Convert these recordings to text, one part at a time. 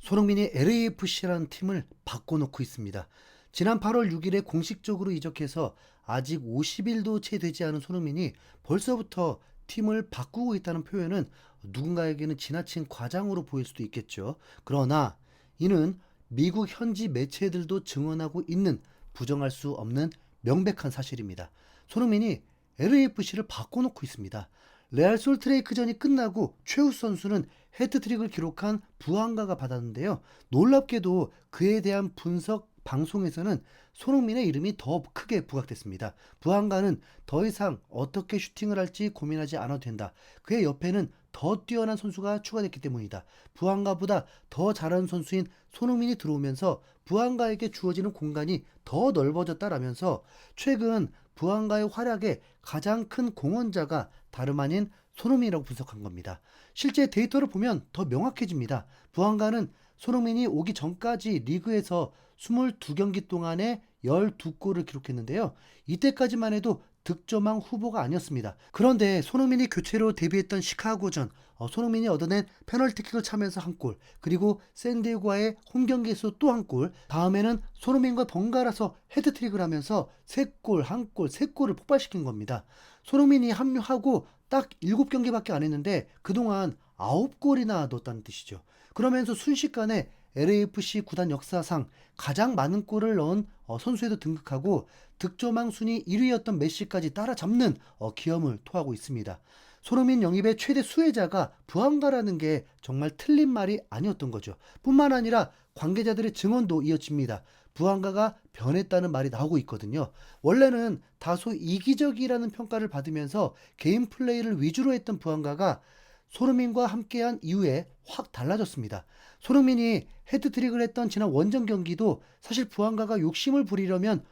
손흥민이 LAFC라는 팀을 바꿔놓고 있습니다. 지난 8월 6일에 공식적으로 이적해서 아직 50일도 채 되지 않은 손흥민이 벌써부터 팀을 바꾸고 있다는 표현은 누군가에게는 지나친 과장으로 보일 수도 있겠죠. 그러나 이는 미국 현지 매체들도 증언하고 있는 부정할 수 없는 명백한 사실입니다. 손흥민이 LAFC를 바꿔놓고 있습니다. 레알 솔트레이크전이 끝나고 최우 선수는 헤트트릭을 기록한 부한가가 받았는데요. 놀랍게도 그에 대한 분석 방송에서는 손흥민의 이름이 더 크게 부각됐습니다. 부한가는 더 이상 어떻게 슈팅을 할지 고민하지 않아도 된다. 그의 옆에는 더 뛰어난 선수가 추가됐기 때문이다. 부한가보다 더 잘하는 선수인 손흥민이 들어오면서 부한가에게 주어지는 공간이 더 넓어졌다라면서 최근 부한가의 활약에 가장 큰 공헌자가 다름 아닌 손흥민이라고 분석한 겁니다. 실제 데이터를 보면 더 명확해집니다. 부한가는 손흥민이 오기 전까지 리그에서 22경기 동안에 12골을 기록했는데요. 이때까지만 해도 득점왕 후보가 아니었습니다. 그런데 손흥민이 교체로 데뷔했던 시카고전, 손흥민이 얻어낸 페널티킥을 차면서 한 골, 그리고 샌디에고와의 홈경기에서 또 한 골, 다음에는 손흥민과 번갈아서 헤드트릭을 하면서 3골, 1골, 3골을 폭발시킨 겁니다. 손흥민이 합류하고 딱 7경기밖에 안 했는데 그동안 9골이나 넣었다는 뜻이죠. 그러면서 순식간에 LAFC 구단 역사상 가장 많은 골을 넣은 선수에도 등극하고 득점왕 순위 1위였던 메시까지 따라잡는 기염을 토하고 있습니다. 손흥민 영입의 최대 수혜자가 부한가라는 게 정말 틀린 말이 아니었던 거죠. 뿐만 아니라 관계자들의 증언도 이어집니다. 부한가가 변했다는 말이 나오고 있거든요. 원래는 다소 이기적이라는 평가를 받으면서 개인 플레이를 위주로 했던 부한가가 손흥민과 함께한 이후에 확 달라졌습니다. 손흥민이 헤드트릭을 했던 지난 원정 경기도 사실 부한가가 욕심을 부리려면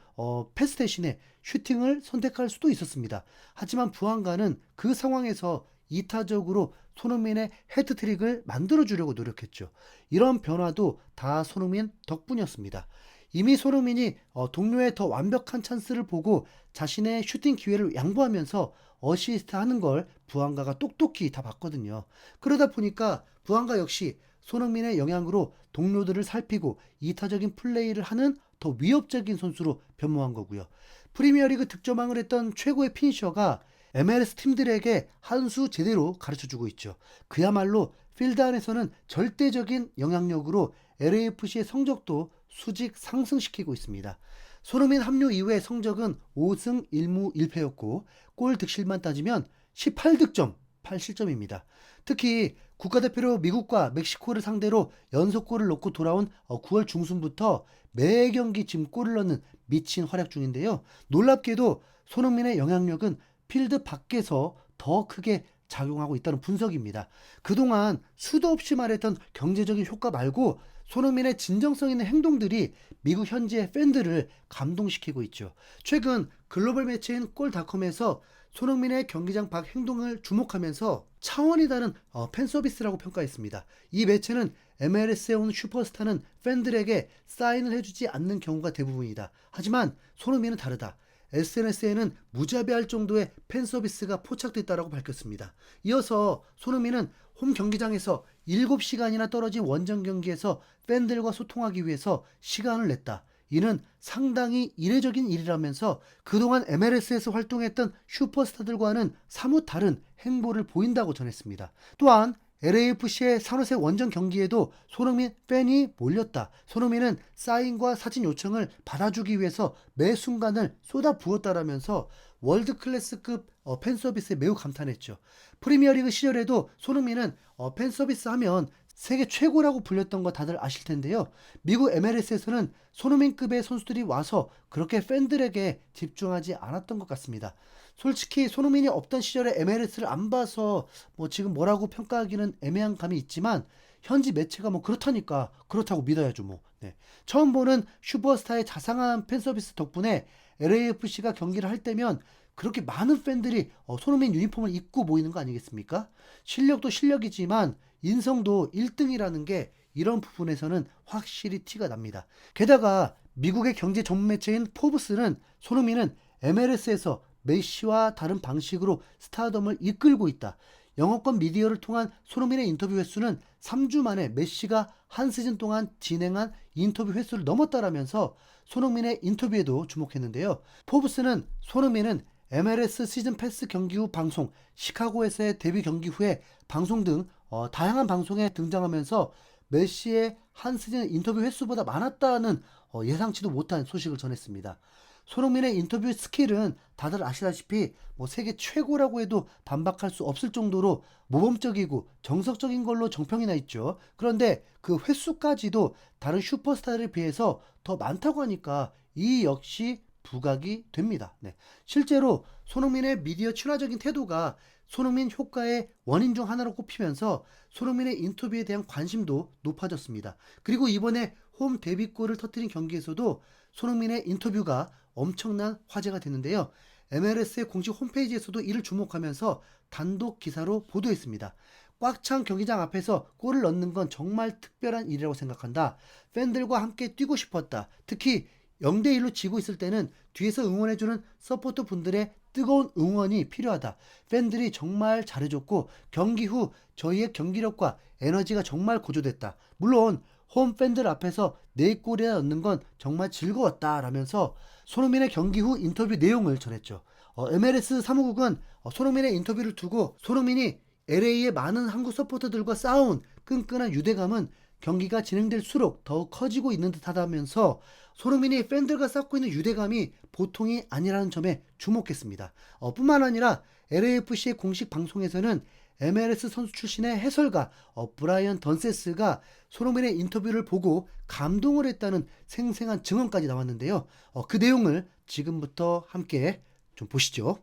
패스 대신에 슈팅을 선택할 수도 있었습니다. 하지만 부한가는 그 상황에서 이타적으로 손흥민의 헤드트릭을 만들어주려고 노력했죠. 이런 변화도 다 손흥민 덕분이었습니다. 이미 손흥민이 동료의 더 완벽한 찬스를 보고 자신의 슈팅 기회를 양보하면서 어시스트 하는 걸 부한가가 똑똑히 다 봤거든요. 그러다 보니까 부한가 역시 손흥민의 영향으로 동료들을 살피고 이타적인 플레이를 하는 더 위협적인 선수로 변모한 거고요. 프리미어리그 득점왕을 했던 최고의 피니셔가 MLS 팀들에게 한 수 제대로 가르쳐주고 있죠. 그야말로 필드 안에서는 절대적인 영향력으로 LAFC의 성적도 수직 상승시키고 있습니다. 손흥민 합류 이후의 성적은 5승 1무 1패였고 골 득실만 따지면 18득점 8실점입니다. 특히 국가대표로 미국과 멕시코를 상대로 연속골을 넣고 돌아온 9월 중순부터 매 경기 지금 골을 넣는 미친 활약 중인데요. 놀랍게도 손흥민의 영향력은 필드 밖에서 더 크게 작용하고 있다는 분석입니다. 그동안 수도 없이 말했던 경제적인 효과 말고 손흥민의 진정성 있는 행동들이 미국 현지의 팬들을 감동시키고 있죠. 최근 글로벌 매체인 골닷컴에서 손흥민의 경기장 밖 행동을 주목하면서 차원이 다른 팬 서비스라고 평가했습니다. 이 매체는 MLS에 온 슈퍼스타는 팬들에게 사인을 해주지 않는 경우가 대부분이다. 하지만 손흥민은 다르다. SNS에는 무자비할 정도의 팬 서비스가 포착됐다고 밝혔습니다. 이어서 손흥민은 홈 경기장에서 7시간이나 떨어진 원정 경기에서 팬들과 소통하기 위해서 시간을 냈다. 이는 상당히 이례적인 일이라면서 그동안 MLS에서 활동했던 슈퍼스타들과는 사뭇 다른 행보를 보인다고 전했습니다. 또한 LAFC의 산호세 원정 경기에도 손흥민 팬이 몰렸다. 손흥민은 사인과 사진 요청을 받아주기 위해서 매 순간을 쏟아부었다라면서 월드클래스급 팬 서비스에 매우 감탄했죠. 프리미어리그 시절에도 손흥민은 팬 서비스 하면 세계 최고라고 불렸던 거 다들 아실 텐데요. 미국 MLS에서는 손흥민급의 선수들이 와서 그렇게 팬들에게 집중하지 않았던 것 같습니다. 솔직히 손흥민이 없던 시절에 MLS를 안 봐서 지금 뭐라고 평가하기는 애매한 감이 있지만 현지 매체가 그렇다니까 그렇다고 믿어야죠 뭐. 네. 처음 보는 슈퍼스타의 자상한 팬 서비스 덕분에 LAFC가 경기를 할 때면 그렇게 많은 팬들이 손흥민 유니폼을 입고 모이는 거 아니겠습니까? 실력도 실력이지만 인성도 1등이라는 게 이런 부분에서는 확실히 티가 납니다. 게다가 미국의 경제 전문 매체인 포브스는 손흥민은 MLS에서 메시와 다른 방식으로 스타덤을 이끌고 있다. 영어권 미디어를 통한 손흥민의 인터뷰 횟수는 3주 만에 메시가 한 시즌 동안 진행한 인터뷰 횟수를 넘었다라면서 손흥민의 인터뷰에도 주목했는데요. 포브스는 손흥민은 MLS 시즌 패스 경기 후 방송, 시카고에서의 데뷔 경기 후에 방송 등 다양한 방송에 등장하면서 메시의 한 시즌 인터뷰 횟수보다 많았다는 예상치도 못한 소식을 전했습니다. 손흥민의 인터뷰 스킬은 다들 아시다시피 세계 최고라고 해도 반박할 수 없을 정도로 모범적이고 정석적인 걸로 정평이 나 있죠. 그런데 그 횟수까지도 다른 슈퍼스타들에 비해서 더 많다고 하니까 이 역시 부각이 됩니다. 네. 실제로 손흥민의 미디어 친화적인 태도가 손흥민 효과의 원인 중 하나로 꼽히면서 손흥민의 인터뷰에 대한 관심도 높아졌습니다. 그리고 이번에 홈 데뷔골을 터뜨린 경기에서도 손흥민의 인터뷰가 엄청난 화제가 됐는데요. MLS의 공식 홈페이지에서도 이를 주목하면서 단독 기사로 보도했습니다. 꽉 찬 경기장 앞에서 골을 넣는 건 정말 특별한 일이라고 생각한다. 팬들과 함께 뛰고 싶었다. 특히 0대1로 지고 있을 때는 뒤에서 응원해주는 서포터 분들의 뜨거운 응원이 필요하다. 팬들이 정말 잘해줬고 경기 후 저희의 경기력과 에너지가 정말 고조됐다. 물론 홈 팬들 앞에서 4골이나 넣는 건 정말 즐거웠다 라면서 손흥민의 경기 후 인터뷰 내용을 전했죠. MLS 사무국은 손흥민의 인터뷰를 두고 손흥민이 LA의 많은 한국 서포터들과 싸운 끈끈한 유대감은 경기가 진행될수록 더욱 커지고 있는 듯하다면서 손흥민이 팬들과 쌓고 있는 유대감이 보통이 아니라는 점에 주목했습니다. 뿐만 아니라 LAFC의 공식 방송에서는 MLS 선수 출신의 해설가 브라이언 던세스가 손흥민의 인터뷰를 보고 감동을 했다는 생생한 증언까지 나왔는데요. 그 내용을 지금부터 함께 좀 보시죠.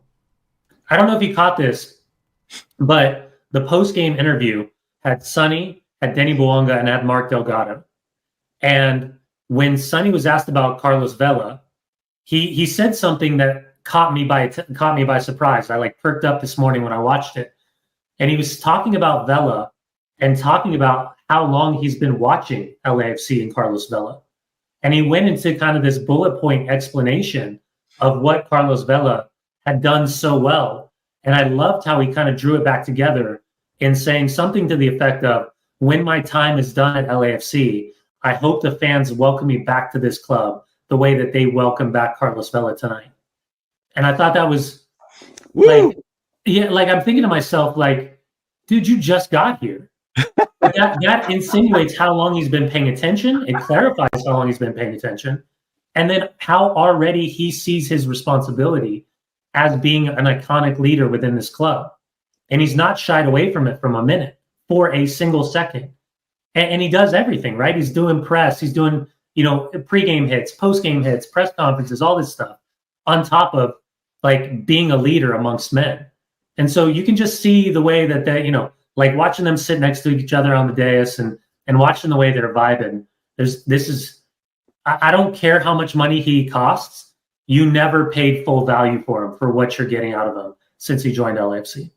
I don't know if you caught this, but the post-game interview had Sonny, had Denny Bouanga, and had Mark Delgado. And when Sonny was asked about Carlos Vela, he said something that caught me by surprise. I perked up this morning when I watched it. And he was talking about Vela and talking about how long he's been watching LAFC and Carlos Vela. And he went into kind of this bullet point explanation of what Carlos Vela had done so well. And I loved how he kind of drew it back together in saying something to the effect of, when my time is done at LAFC, I hope the fans welcome me back to this club the way that they welcome back Carlos Vela tonight. And I thought that was I'm thinking to myself, dude, you just got here. that insinuates how long he's been paying attention. It clarifies how long he's been paying attention. And then how already he sees his responsibility as being an iconic leader within this club. And he's not shied away from it from a minute for a single second. And he does everything, right? He's doing press. He's doing, pregame hits, postgame hits, press conferences, all this stuff on top of being a leader amongst men. And so you can just see the way that they, watching them sit next to each other on the dais and watching the way they're vibing. I don't care how much money he costs. You never paid full value for him for what you're getting out of him since he joined LAFC.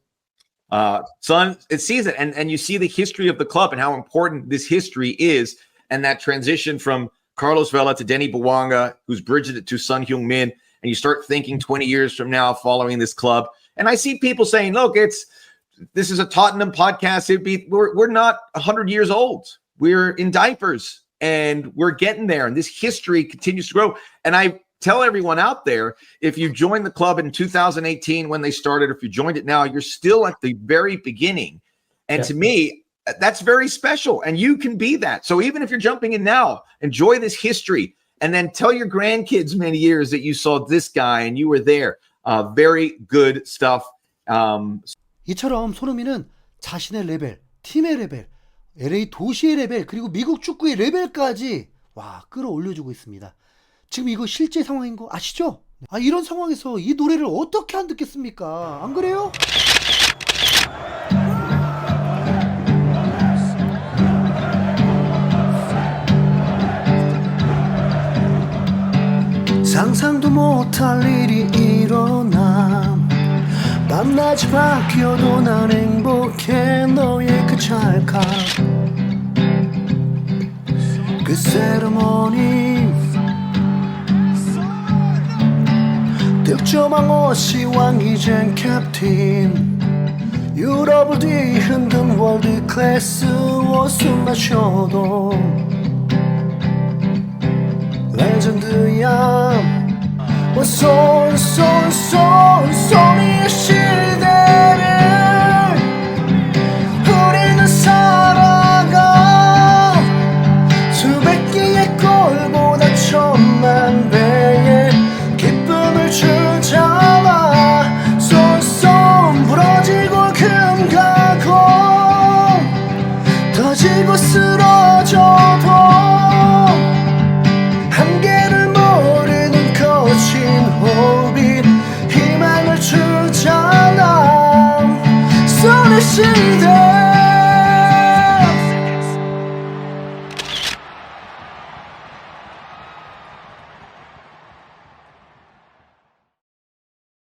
Son, it sees it. And you see the history of the club and how important this history is. And that transition from Carlos Vela to Denny Bouanga, who's bridged it to Son Heung-min. And you start thinking 20 years from now following this club. And I see people saying, look, this is a Tottenham podcast. We're not 100 years old. We're in diapers and we're getting there. And this history continues to grow. And I tell everyone out there, if you joined the club in 2018 when they started, or if you joined it now, you're still at the very beginning. And to me, that's very special. And you can be that. So even if you're jumping in now, enjoy this history. And then tell your grandkids many years that you saw this guy and you were there. Very good stuff. 이처럼 손흥민은 자신의 레벨, 팀의 레벨, LA 도시의 레벨, 그리고 미국 축구의 레벨까지 끌어올려주고 있습니다. 지금 이거 실제 상황인 거 아시죠? 이런 상황에서 이 노래를 어떻게 안 듣겠습니까? 안 그래요? 상상도 못할 일이 일어나 밤낮이 바뀌어도 난 행복해 너의 그 찰칵 그 세레모니 득점왕 오시왕 이젠 캡틴 유럽을 뒤흔든 월드 클래스 옷을 마셔도 레전드야. 소니의 시대를 우리는 살아가. 수백 개의 골보다 천만 배의 기쁨을 주잖아. 손 부러지고 금 가고 터지고 쓰러져도 한계를 모르는 거친 호흡이 희망을 주잖아. 손의 시대